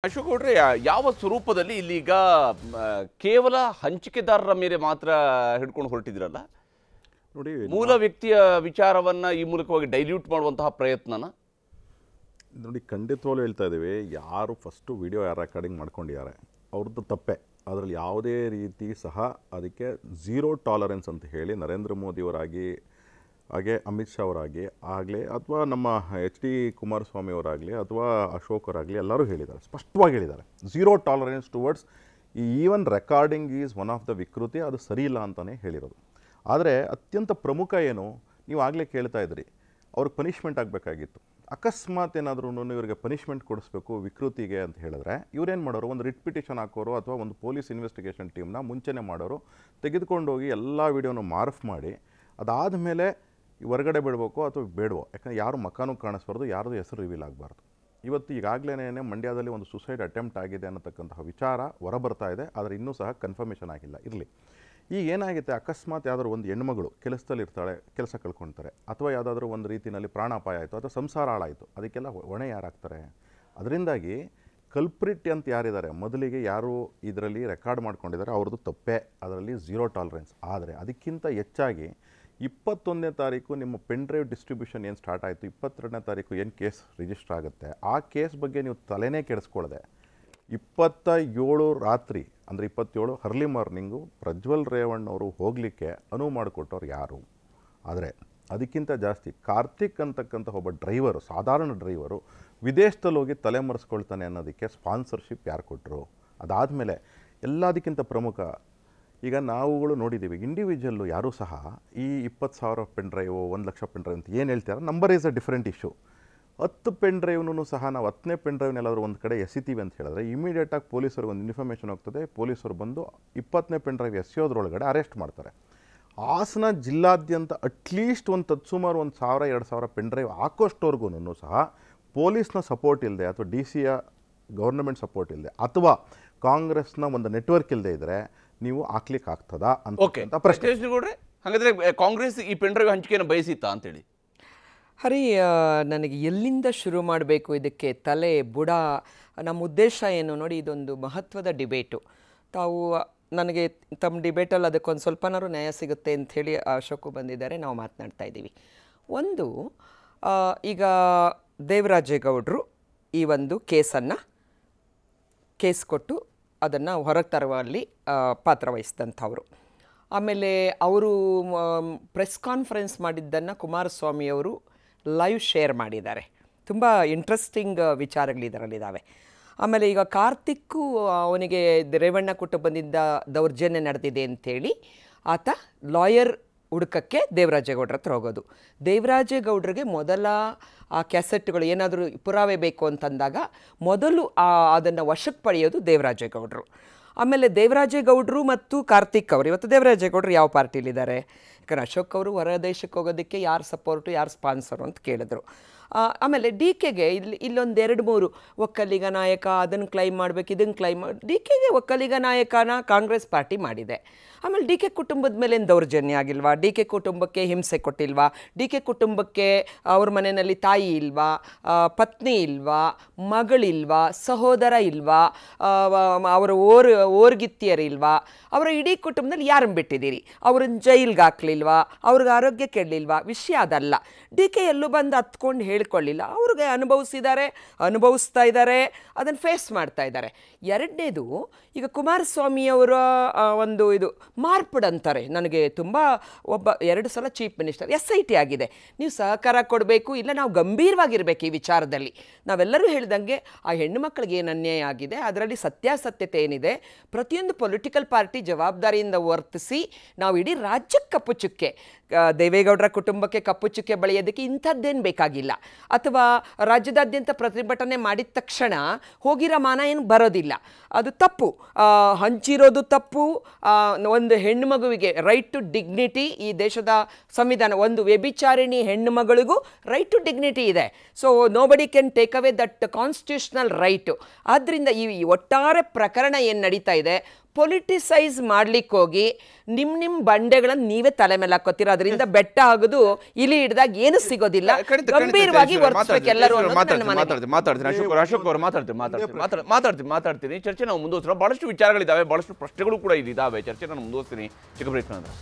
ಅಶೋಕ್ ಗೌಡ್ರೆ, ಯಾವ ಸ್ವರೂಪದಲ್ಲಿ ಇಲ್ಲೀಗ ಕೇವಲ ಹಂಚಿಕೆದಾರರ ಮೇಲೆ ಮಾತ್ರ ಹಿಡ್ಕೊಂಡು ಹೊರಟಿದ್ರಲ್ಲ, ನೋಡಿ ಮೂಲ ವ್ಯಕ್ತಿಯ ವಿಚಾರವನ್ನ ಈ ಮೂಲಕವಾಗಿ ಡೈಲ್ಯೂಟ್ ಮಾಡುವಂತಹ ಪ್ರಯತ್ನನ ನೋಡಿ ಖಂಡಿತವಾಗ್ಲೂ ಹೇಳ್ತಾ ಇದ್ದೀವಿ. ಯಾರು ಫಸ್ಟು ವಿಡಿಯೋ ಯಾರು ರೆಕಾರ್ಡಿಂಗ್ ಮಾಡ್ಕೊಂಡಿದ್ದಾರೆ ಅವ್ರದ್ದು ತಪ್ಪೆ. ಅದರಲ್ಲಿ ಯಾವುದೇ ರೀತಿ ಸಹ ಅದಕ್ಕೆ ಝೀರೋ ಟಾಲರೆನ್ಸ್ ಅಂತ ಹೇಳಿ ನರೇಂದ್ರ ಮೋದಿಯವರಾಗಿ, ಹಾಗೆ ಅಮಿತ್ ಶಾ ಅವರಾಗಿ ಆಗಲಿ, ಅಥವಾ ನಮ್ಮ HD ಕುಮಾರಸ್ವಾಮಿ ಅವರಾಗಲಿ, ಅಥವಾ ಅಶೋಕ್ ಅವರಾಗಲಿ, ಎಲ್ಲರೂ ಹೇಳಿದ್ದಾರೆ, ಸ್ಪಷ್ಟವಾಗಿ ಹೇಳಿದ್ದಾರೆ. Zero tolerance towards even recording is one of the ವಿಕೃತಿ, ಅದು ಸರಿ ಇಲ್ಲ ಅಂತಲೇ ಹೇಳಿರೋದು. ಆದರೆ ಅತ್ಯಂತ ಪ್ರಮುಖ ಏನು, ನೀವು ಆಗಲೇ ಕೇಳ್ತಾ ಇದ್ರಿ, ಅವ್ರಿಗೆ ಪನಿಷ್ಮೆಂಟ್ ಆಗಬೇಕಾಗಿತ್ತು. ಅಕಸ್ಮಾತ್ ಏನಾದರೂ ಇವರಿಗೆ ಪನಿಷ್ಮೆಂಟ್ ಕೊಡಿಸ್ಬೇಕು ವಿಕೃತಿಗೆ ಅಂತ ಹೇಳಿದ್ರೆ ಇವರೇನು ಮಾಡೋರು, ಒಂದು ರಿಟ್ ಪಿಟಿಷನ್ ಹಾಕೋರು ಅಥವಾ ಒಂದು ಪೊಲೀಸ್ ಇನ್ವೆಸ್ಟಿಗೇಷನ್ ಟೀಮ್ನ ಮುಂಚೆನೇ ಮಾಡೋರು, ತೆಗೆದುಕೊಂಡೋಗಿ ಎಲ್ಲ ವೀಡಿಯೋನ ಮಾರ್ಫ್ ಮಾಡಿ ಅದಾದ ಮೇಲೆ ಹೊರಗಡೆ ಬಿಡಬೇಕು ಅಥವಾ ಬೇಡವೋ. ಯಾಕಂದರೆ ಯಾರು ಮಕಾನು ಕಾಣಿಸ್ಬಾರ್ದು, ಯಾರ್ದು ಹೆಸರು ರಿವೀಲ್ ಆಗಬಾರ್ದು. ಇವತ್ತು ಈಗಾಗಲೇ ಮಂಡ್ಯದಲ್ಲಿ ಒಂದು ಸುಸೈಡ್ ಅಟೆಂಪ್ಟ್ ಆಗಿದೆ ಅನ್ನತಕ್ಕಂತಹ ವಿಚಾರ ಹೊರಬರ್ತಾ ಇದೆ, ಆದರೆ ಇನ್ನೂ ಸಹ ಕನ್ಫರ್ಮೇಷನ್ ಆಗಿಲ್ಲ. ಇರಲಿ, ಈಗ ಏನಾಗುತ್ತೆ, ಅಕಸ್ಮಾತ್ ಯಾವುದಾದ್ರು ಒಂದು ಹೆಣ್ಮಗಳು ಕೆಲಸದಲ್ಲಿ ಇರ್ತಾಳೆ, ಕೆಲಸ ಕಳ್ಕೊಳ್ತಾರೆ, ಅಥವಾ ಯಾವುದಾದ್ರೂ ಒಂದು ರೀತಿಯಲ್ಲಿ ಪ್ರಾಣಾಪಾಯ ಆಯಿತು ಅಥವಾ ಸಂಸಾರ ಹಾಳಾಯಿತು, ಅದಕ್ಕೆಲ್ಲ ಹೊಣೆ ಯಾರಾಗ್ತಾರೆ? ಅದರಿಂದಾಗಿ ಕಲ್ಪ್ರಿಟ್ ಅಂತ ಯಾರಿದ್ದಾರೆ, ಮೊದಲಿಗೆ ಯಾರು ಇದರಲ್ಲಿ ರೆಕಾರ್ಡ್ ಮಾಡ್ಕೊಂಡಿದ್ದಾರೆ ಅವ್ರದ್ದು ತಪ್ಪೇ, ಅದರಲ್ಲಿ ಝೀರೋ ಟಾಲರೆನ್ಸ್. ಆದರೆ ಅದಕ್ಕಿಂತ ಹೆಚ್ಚಾಗಿ 21ನೇ ತಾರೀಕು ನಿಮ್ಮ ಪೆನ್ ಡ್ರೈವ್ ಡಿಸ್ಟ್ರಿಬ್ಯೂಷನ್ ಏನು ಸ್ಟಾರ್ಟ್ ಆಯಿತು, 22ನೇ ತಾರೀಕು ಏನು ಕೇಸ್ ರಿಜಿಸ್ಟರ್ ಆಗುತ್ತೆ, ಆ ಕೇಸ್ ಬಗ್ಗೆ ನೀವು ತಲೆನೇ ಕೆಡಿಸ್ಕೊಳ್ಳದೆ 27 ರಾತ್ರಿ ಅಂದರೆ 27 ಅರ್ಲಿ ಮಾರ್ನಿಂಗು ಪ್ರಜ್ವಲ್ ರೇವಣ್ಣವರು ಹೋಗಲಿಕ್ಕೆ ಅನುವು ಮಾಡಿಕೊಟ್ಟವ್ರು ಯಾರು? ಆದರೆ ಅದಕ್ಕಿಂತ ಜಾಸ್ತಿ ಕಾರ್ತಿಕ್ ಅಂತಕ್ಕಂಥ ಒಬ್ಬ ಡ್ರೈವರು, ಸಾಧಾರಣ ಡ್ರೈವರು ವಿದೇಶದಲ್ಲಿ ಹೋಗಿ ತಲೆಮರೆಸ್ಕೊಳ್ತಾನೆ ಅನ್ನೋದಕ್ಕೆ ಸ್ಪಾನ್ಸರ್ಶಿಪ್ ಯಾರು ಕೊಟ್ಟರು? ಅದಾದಮೇಲೆ ಎಲ್ಲದಕ್ಕಿಂತ ಪ್ರಮುಖ, ಈಗ ನಾವುಗಳು ನೋಡಿದ್ದೀವಿ, ಇಂಡಿವಿಜುವಲ್ಲು ಯಾರೂ ಸಹ ಈ 20,000 ಪೆನ್ ಡ್ರೈವು, 1,00,000 ಪೆನ್ ಡ್ರೈವ್ ಅಂತ ಏನು ಹೇಳ್ತಾರೆ, number is a different issue. 10 pen ಡ್ರೈವ್ನೂ ಸಹ ನಾವು 10ನೇ ಪೆನ್ ಡ್ರೈವ್ನೆಲ್ಲಾದರೂ ಒಂದು ಕಡೆ ಎಸಿತೀವಿ ಅಂತ ಹೇಳಿದ್ರೆ ಇಮಿಡಿಯೇಟಾಗಿ ಪೊಲೀಸರಿಗೆ ಒಂದು ಇನ್ಫಾರ್ಮೇಷನ್ ಹೋಗ್ತದೆ, ಪೊಲೀಸರು ಬಂದು 20ನೇ ಪೆನ್ ಡ್ರೈವ್ ಎಸೆಯೋದ್ರೊಳಗಡೆ ಅರೆಸ್ಟ್ ಮಾಡ್ತಾರೆ. ಹಾಸನ ಜಿಲ್ಲಾದ್ಯಂತ ಅಟ್ಲೀಸ್ಟ್ ಒಂದು ತತ್ಸುಮಾರು 1,000-2,000 ಪೆನ್ ಡ್ರೈವ್ ಹಾಕೋಷ್ಟವರೆಗೂ ಸಹ ಪೊಲೀಸ್ನ ಸಪೋರ್ಟ್ ಇಲ್ಲದೆ, ಅಥವಾ DCಯ ಗೌರ್ನಮೆಂಟ್ ಸಪೋರ್ಟ್ ಇಲ್ಲದೆ, ಅಥವಾ ಕಾಂಗ್ರೆಸ್ನ ಒಂದು ನೆಟ್ವರ್ಕ್ ಇಲ್ಲದೆ ಇದ್ದರೆ ನೀವು ಹಾಕ್ಲಿಕ್ಕೆ ಆಗ್ತದಾ ಅಂತ ಪ್ರಶ್ನೆ. ಹಾಗಾದ್ರೆ ಕಾಂಗ್ರೆಸ್ ಈ ಪೆನ್ ಡ್ರೈವ್ ಹಂಚಿಕೆಯನ್ನು ಬಯಸಿತ್ತಾ ಅಂತೇಳಿ? ಹರಿ, ನನಗೆ ಎಲ್ಲಿಂದ ಶುರು ಮಾಡಬೇಕು ಇದಕ್ಕೆ ತಲೆ ಬುಡ, ನಮ್ಮ ಉದ್ದೇಶ ಏನು ನೋಡಿ, ಇದೊಂದು ಮಹತ್ವದ ಡಿಬೇಟು. ತಾವು ನನಗೆ ತಮ್ಮ ಡಿಬೇಟಲ್ಲಿ ಅದಕ್ಕೊಂದು ಸ್ವಲ್ಪನಾರು ನ್ಯಾಯ ಸಿಗುತ್ತೆ ಅಂಥೇಳಿ ಅಶೋಕು ಬಂದಿದ್ದಾರೆ, ನಾವು ಮಾತನಾಡ್ತಾ ಇದ್ದೀವಿ. ಒಂದು, ಈಗ ದೇವರಾಜೇಗೌಡರು ಈ ಒಂದು ಕೇಸ್ ಕೊಟ್ಟು ಅದನ್ನು ಹೊರಗೆ ತರುವಲ್ಲಿ ಪಾತ್ರವಹಿಸಿದಂಥವ್ರು. ಆಮೇಲೆ ಅವರು ಪ್ರೆಸ್ ಕಾನ್ಫರೆನ್ಸ್ ಮಾಡಿದ್ದನ್ನು ಕುಮಾರಸ್ವಾಮಿಯವರು ಲೈವ್ ಶೇರ್ ಮಾಡಿದ್ದಾರೆ. ತುಂಬ ಇಂಟ್ರೆಸ್ಟಿಂಗ್ ವಿಚಾರಗಳಿದರಲ್ಲಿದ್ದಾವೆ. ಆಮೇಲೆ ಈಗ ಕಾರ್ತಿಕ್ಕು ಅವನಿಗೆ ರೇವಣ್ಣ ಕುಟುಂಬದಿಂದ ದೌರ್ಜನ್ಯ ನಡೆದಿದೆ ಅಂಥೇಳಿ ಆತ ಲಾಯರ್ ಹುಡುಕಕ್ಕೆ ದೇವರಾಜೇಗೌಡರ ಹತ್ರ ಹೋಗೋದು. ದೇವರಾಜೇಗೌಡರಿಗೆ ಮೊದಲ ಆ ಕ್ಯಾಸೆಟ್ಗಳು ಏನಾದರೂ ಪುರಾವೆ ಬೇಕು ಅಂತಂದಾಗ ಮೊದಲು ಅದನ್ನು ವಶಕ್ಕೆ ಪಡೆಯೋದು ದೇವರಾಜೇಗೌಡರು. ಆಮೇಲೆ ದೇವರಾಜೇಗೌಡರು ಮತ್ತು ಕಾರ್ತಿಕ್ ಅವರು, ಇವತ್ತು ದೇವರಾಜೇಗೌಡರು ಯಾವ ಪಾರ್ಟಿಲಿದ್ದಾರೆ? ಯಾಕಂದರೆ ಅಶೋಕ್ ಅವರು ಹೊರ ದೇಶಕ್ಕೆ ಹೋಗೋದಕ್ಕೆ ಯಾರು ಸಪೋರ್ಟು, ಯಾರು ಸ್ಪಾನ್ಸರು ಅಂತ ಕೇಳಿದ್ರು. ಆಮೇಲೆ DKಗೆ ಇಲ್ಲೊಂದು 2-3 ಒಕ್ಕಲಿಗ ನಾಯಕ, ಅದನ್ನು ಕ್ಲೈಮ್ ಮಾಡಬೇಕು, ಇದನ್ನು ಕ್ಲೈಮ್ DKಗೆ ಒಕ್ಕಲಿಗ ನಾಯಕನ ಕಾಂಗ್ರೆಸ್ ಪಾರ್ಟಿ ಮಾಡಿದೆ. ಆಮೇಲೆ DK ಕುಟುಂಬದ ಮೇಲೆ ಏನು ದೌರ್ಜನ್ಯ ಆಗಿಲ್ವಾ? DK ಕುಟುಂಬಕ್ಕೆ ಹಿಂಸೆ ಕೊಟ್ಟಿಲ್ವಾ? DK ಕುಟುಂಬಕ್ಕೆ ಅವ್ರ ಮನೆಯಲ್ಲಿ ತಾಯಿ ಇಲ್ವಾ, ಪತ್ನಿ ಇಲ್ವಾ, ಮಗಳಿಲ್ವಾ, ಸಹೋದರ ಇಲ್ವಾ, ಅವರ ಓರ್ಗಿತ್ತಿಯರಿಲ್ವಾ? ಅವರ ಇಡೀ ಕುಟುಂಬದಲ್ಲಿ ಯಾರನ್ನು ಬಿಟ್ಟಿದ್ದೀರಿ? ಅವ್ರನ್ನ ಜೈಲ್ಗೆ ಹಾಕ್ಲಿಲ್ವಾ? ಅವ್ರಿಗೆ ಆರೋಗ್ಯ ಕೆಡಲಿಲ್ವಾ? ವಿಷಯ ಅದಲ್ಲ. DK ಎಲ್ಲೂ ಬಂದು ಹತ್ಕೊಂಡು ಹೇಳ್ಕೊಳ್ಳಿಲ್ಲ, ಅವ್ರಿಗೆ ಅನುಭವಿಸ್ತಾ ಇದ್ದಾರೆ, ಅದನ್ನು ಫೇಸ್ ಮಾಡ್ತಾ ಇದ್ದಾರೆ. ಎರಡನೇದು, ಈಗ ಕುಮಾರಸ್ವಾಮಿಯವರ ಒಂದು ಇದು ಮಾರ್ಪಡ್ ಅಂತಾರೆ. ನನಗೆ ತುಂಬ 2 ಸಲ ಚೀಫ್ ಮಿನಿಸ್ಟರ್, SIT ಆಗಿದೆ, ನೀವು ಸಹಕಾರ ಕೊಡಬೇಕು, ಇಲ್ಲ ನಾವು ಗಂಭೀರವಾಗಿರಬೇಕು ಈ ವಿಚಾರದಲ್ಲಿ. ನಾವೆಲ್ಲರೂ ಹೇಳ್ದಂಗೆ ಆ ಹೆಣ್ಣು ಮಕ್ಕಳಿಗೆ ಏನು ಅನ್ಯಾಯ ಆಗಿದೆ, ಅದರಲ್ಲಿ ಸತ್ಯಾಸತ್ಯತೆ ಏನಿದೆ, ಪ್ರತಿಯೊಂದು ಪೊಲಿಟಿಕಲ್ ಪಾರ್ಟಿ ಜವಾಬ್ದಾರಿಯಿಂದ ವರ್ತಿಸಿ ನಾವು ಇಡೀ ರಾಜ್ಯಕ್ಕೆ ಕಪ್ಪು ಚುಕ್ಕೆ, ದೇವೇಗೌಡರ ಕುಟುಂಬಕ್ಕೆ ಕಪ್ಪು ಚುಕ್ಕೆ ಬಳಿಯೋದಕ್ಕೆ ಇಂಥದ್ದೇನು ಬೇಕಾಗಿಲ್ಲ. ಅಥವಾ ರಾಜ್ಯದಾದ್ಯಂತ ಪ್ರತಿಭಟನೆ ಮಾಡಿದ ತಕ್ಷಣ ಹೋಗಿರೋ ಮಾನ ಏನು ಬರೋದಿಲ್ಲ, ಅದು ತಪ್ಪು. ಹಂಚಿರೋದು ತಪ್ಪು. ಒಂದು ಹೆಣ್ಣು ಮಗುವಿಗೆ ರೈಟ್ ಟು ಡಿಗ್ನಿಟಿ, ಈ ದೇಶದ ಸಂವಿಧಾನ, ಒಂದು ವ್ಯಭಿಚಾರಿಣಿ ಹೆಣ್ಣು ಮಗಳಿಗೂ ರೈಟ್ ಟು ಡಿಗ್ನಿಟಿ ಇದೆ. So nobody can take away that constitutional right. ಆದ್ದರಿಂದ ಈ ಒಟ್ಟಾರೆ ಪ್ರಕರಣ ಏನು ನಡೀತಾ ಇದೆ, ಪೊಲಿಟಿಸೈಸ್ ಮಾಡ್ಲಿಕ್ಕೆ ಹೋಗಿ ನಿಮ್ಮ ಬಂಡೆಗಳನ್ನ ನೀವೇ ತಲೆ ಮೇಲೆ ಹಾಕೋತೀರ, ಅದರಿಂದ ಬೆಟ್ಟ ಆಗೋದು ಇಲಿ ಹಿಡ್ದಾಗ ಏನು ಸಿಗೋದಿಲ್ಲ. ಗಂಭೀರವಾಗಿ ವರ್ತಿಸ್ಬೇಕು ಎಲ್ಲರೂ ಅನ್ನೋದು ನನ್ನ ಮನವಿ. ಮಾತಾಡ್ತೀನಿ. ಚರ್ಚೆ ನಾವು ಮುಂದುವರಿಸೋಣ. ಬಹಳಷ್ಟು ವಿಚಾರಗಳಿದ್ದಾವೆ, ಬಹಳಷ್ಟು ಪ್ರಶ್ನೆಗಳು ಕೂಡ ಇದ್ದಾವೆ. ಚರ್ಚೆ ನಾನು ಮುಂದುವರಿಸ್ತೀನಿ. ಚಿಕ್ಕ ಬ್ರೇಕ್ ನಂತರ